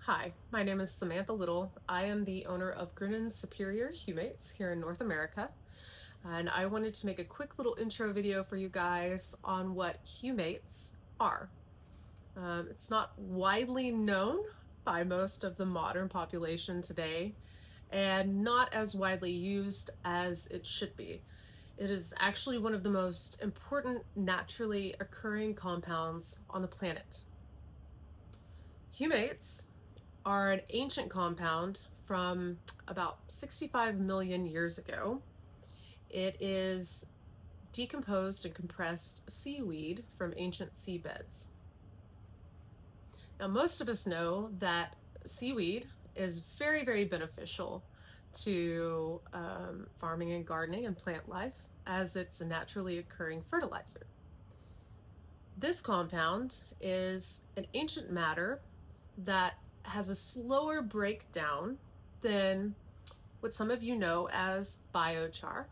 Hi, my name is Samantha Little. I am the owner of Grinnon's Superior Humates here in North America, and I wanted to make a quick little intro video for you guys on what humates are. It's not widely known by most of the modern population today, and not as widely used as it should be. It is actually one of the most important naturally occurring compounds on the planet. Humates are an ancient compound from about 65 million years ago. It is decomposed and compressed seaweed from ancient seabeds. Now, most of us know that seaweed is very, very beneficial to farming and gardening and plant life, as it's a naturally occurring fertilizer. This compound is an ancient matter that has a slower breakdown than what some of you know as biochar,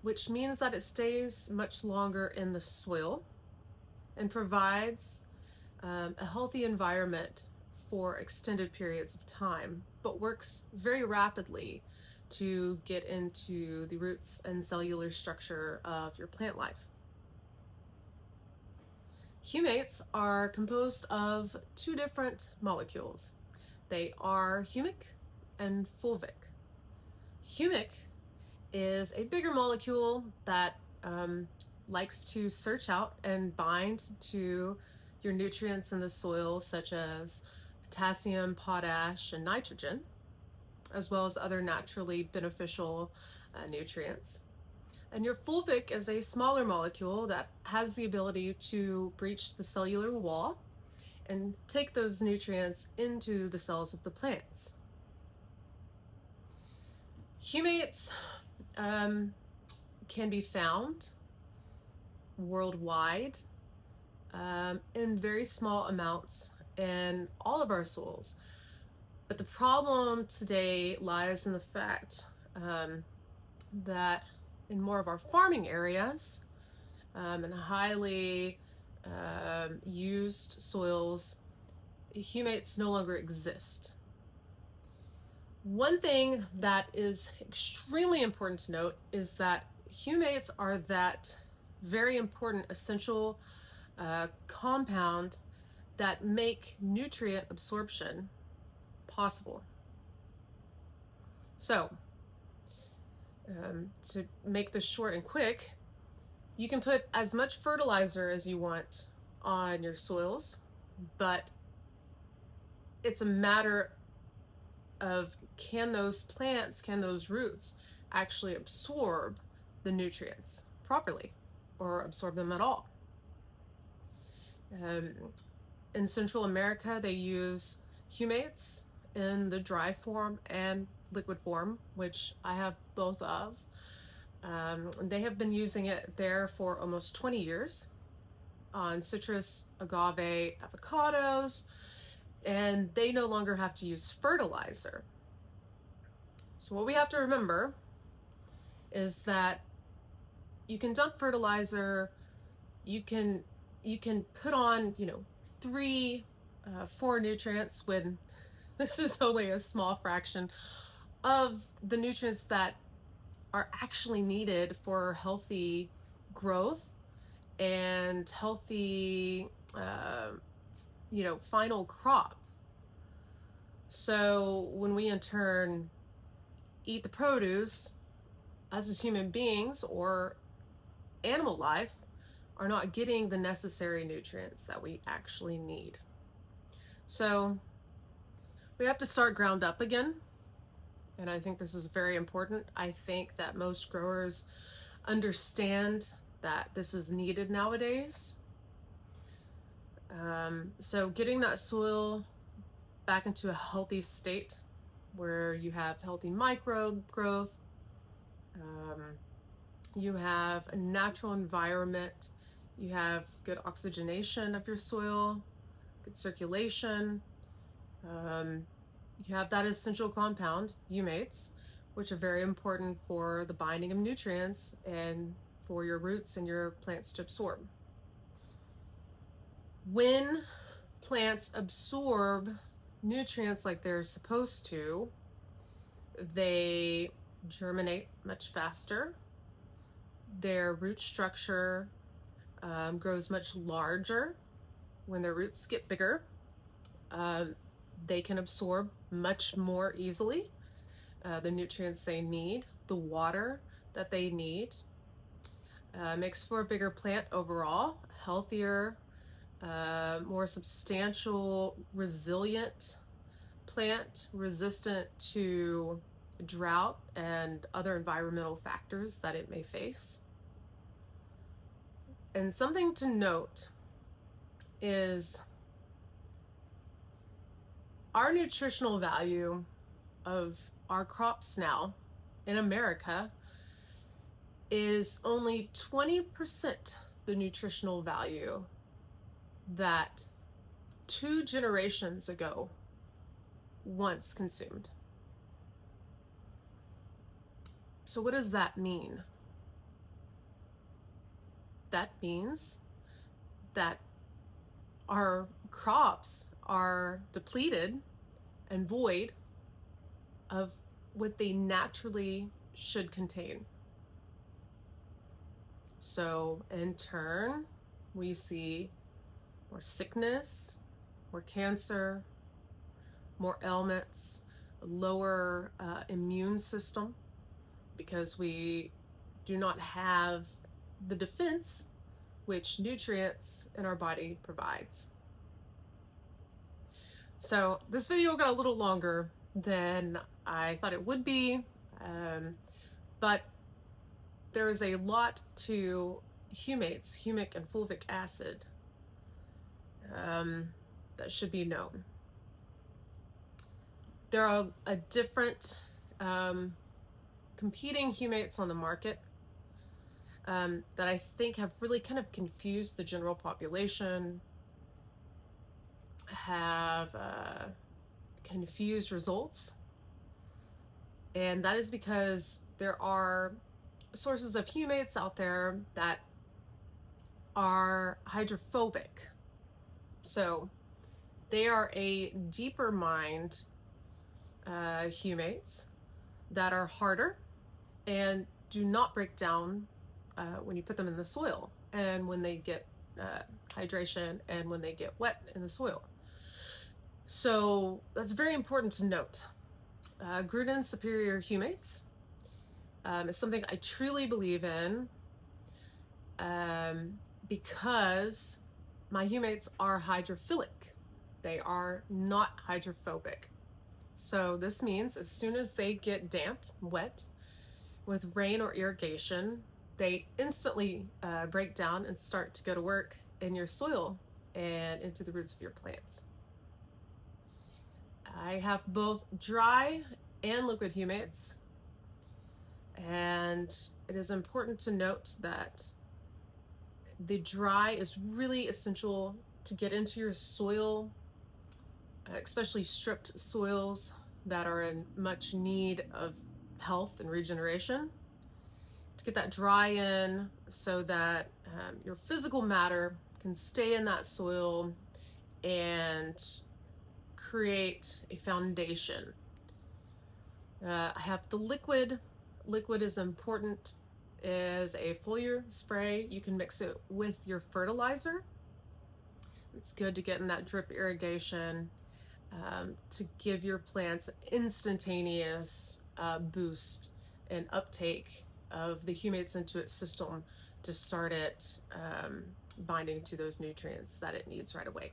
which means that it stays much longer in the soil and provides a healthy environment for extended periods of time, but works very rapidly to get into the roots and cellular structure of your plant life. Humates are composed of two different molecules. They are humic and fulvic. Humic is a bigger molecule that likes to search out and bind to your nutrients in the soil, such as potassium, potash, and nitrogen, as well as other naturally beneficial nutrients. And your fulvic is a smaller molecule that has the ability to breach the cellular wall and take those nutrients into the cells of the plants. Humates can be found worldwide in very small amounts in all of our soils. But the problem today lies in the fact that in more of our farming areas and highly used soils, humates no longer exist. One thing that is extremely important to note is that humates are that very important essential compound that make nutrient absorption possible. So, to make this short and quick, you can put as much fertilizer as you want on your soils, but it's a matter of can those plants, can those roots actually absorb the nutrients properly or absorb them at all. In Central America, they use humates in the dry form and liquid form, which I have both of. They have been using it there for almost 20 years on citrus, agave, avocados, and they no longer have to use fertilizer. So what we have to remember is that you can dump fertilizer, you can put on, 3, 4 nutrients when this is only a small fraction of the nutrients that are actually needed for healthy growth and healthy, final crop. So when we in turn eat the produce, us as human beings or animal life are not getting the necessary nutrients that we actually need. So we have to start ground up again. And I think this is very important. I think that most growers understand that this is needed nowadays. So getting that soil back into a healthy state where you have healthy microbe growth, you have a natural environment, you have good oxygenation of your soil, good circulation, you have that essential compound, humates, which are very important for the binding of nutrients and for your roots and your plants to absorb. When plants absorb nutrients like they're supposed to, they germinate much faster. Their root structure grows much larger. When their roots get bigger, they can absorb much more easily the nutrients they need, the water that they need. Makes for a bigger plant overall, healthier, more substantial, resilient plant, resistant to drought and other environmental factors that it may face. And something to note is our nutritional value of our crops now in America is only 20% the nutritional value that 2 generations ago once consumed. So what does that mean? That means that our crops are depleted and void of what they naturally should contain. So in turn, we see more sickness, more cancer, more ailments, a lower immune system, because we do not have the defense which nutrients in our body provides. So this video got a little longer than I thought it would be, but there is a lot to humates, humic and fulvic acid, that should be known. There are a different competing humates on the market that I think have really kind of confused the general population, have confused results. And that is because there are sources of humates out there that are hydrophobic. So they are a deeper mined humates that are harder and do not break down when you put them in the soil and when they get hydration and when they get wet in the soil. So that's very important to note. Grunen's superior humates is something I truly believe in because my humates are hydrophilic. They are not hydrophobic. So this means as soon as they get damp, wet, with rain or irrigation, they instantly break down and start to go to work in your soil and into the roots of your plants. I have both dry and liquid humates, and it is important to note that the dry is really essential to get into your soil, especially stripped soils that are in much need of health and regeneration, to get that dry in so that your physical matter can stay in that soil and create a foundation. I have the liquid. Liquid is important, is a foliar spray. You can mix it with your fertilizer. It's good to get in that drip irrigation to give your plants instantaneous boost and uptake of the humates into its system to start it binding to those nutrients that it needs right away.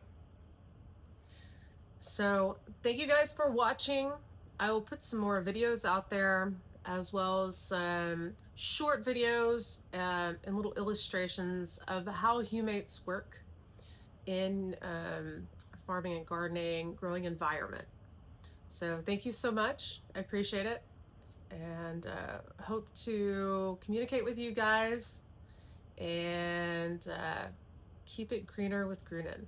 So thank you guys for watching. I will put some more videos out there, as well as some short videos and little illustrations of how humates work in farming and gardening, growing environment. So thank you so much. I appreciate it, and hope to communicate with you guys and keep it greener with Grunin.